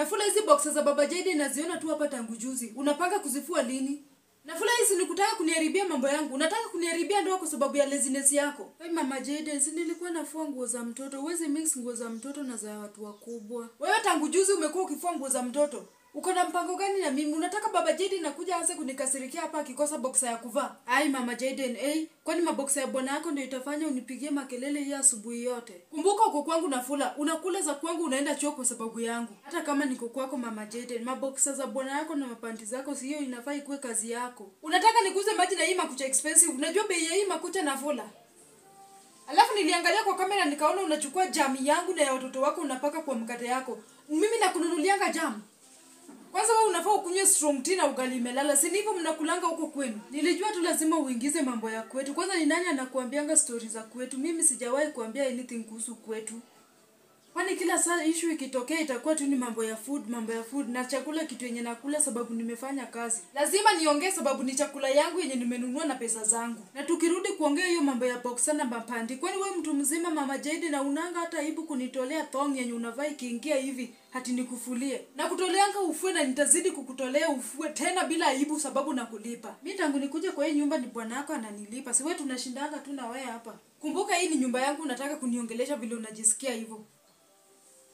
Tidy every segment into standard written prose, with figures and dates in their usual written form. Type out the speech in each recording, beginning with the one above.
Nafula hizi boxes za Baba Jaden naziona tu hapa tangu juzi. Unapanga kuzifua lini? Nafula hizi ni kutaka kuniharibia mambo yangu. Unataka kuniharibia ndoa kwa sababu ya laziness yako. Hey Mama Jaden, si nilikuwa nafua nguo za mtoto. Uweze mix nguo za mtoto na za watu wakubwa. Wewe tangu juzi umekuwa ukifua nguo za mtoto. Uko na mpango gani na mimi? Unataka Baba Jaden nakuja aanze kunikasirikia hapa akikosa boxer ya kuvaa? Ai Mama Jaden, kwani maboxer ya bwana yako ndio itafanya unipigie makelele hii asubuhi yote? Kumbuka uko kwangu Nafula, unakula za kwangu unaenda chuo kwa sababu yangu. Hata kama niko kwako Mama Jaden, maboxer za bwana yako na mapanti zako sio inafaa ikuwe kazi yako. Unataka nikuze maji na hii makucha expensive? Unajua bei ya hii makucha Nafula? Alafu niliangalia kwa kamera nikaona unachukua jam yangu na ya watoto wako unapaka kwa mkate yako. Mimi nakununulianga jam. Kwanza wewe unafaa ukunywe strong tea na ugali melala. Si ndivyo mnakulanga huko kwenu? Nilijua tu lazima uingize mambo ya kwetu. Kwanza ni nani anakuambianga stories za kwetu? Mimi sijawahi kuambia anything kuhusu kwetu. Kwani kila saa issue ikitokea itakuwa tu ni mambo ya food na chakula kitu yenye nakula sababu nimefanya kazi. Lazima niongee sababu ni chakula yangu yenye nimenunua na pesa zangu. Na tukirudi kuongea hiyo mambo ya boxer na mapandi. Kwani wewe mtu mzima Mama Jaden na unanga hata aibu kunitolea thong yenye unavaa ikiingia hivi hati nikufulie. Na kutoleanga ufue na nitazidi kukutolea ufue tena bila aibu sababu nakulipa. Mimi tangu nikuje kwa hii nyumba ni bwana yako ananilipa. Si wewe tunashindanga tu na wewe hapa. Kumbuka hii ni nyumba yangu, unataka kuniongelesha vile unajisikia hivyo.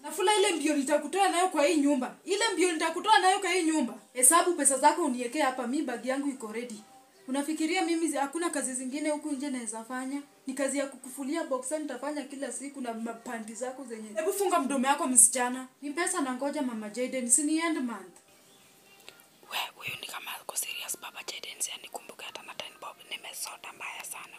Nafula ile mbio nitakutoa nayo kwa hii nyumba. Ile mbio nitakutoa nayo kwa hii nyumba. Hesabu pesa zako uniwekee hapa, mimi bag yangu iko ready. Unafikiria mimi hakuna kazi zingine huku nje naweza fanya? Ni kazi ya kukufulia boxer nitafanya kila siku na mapandi zako zenye. Hebu funga mdomo yako msichana. Ni pesa na ngoja Mama Jaden, si ni end month. Huyu ni kama uko serious Baba Jaden, si anikumbuke hata na 10 bob nimesota mbaya sana.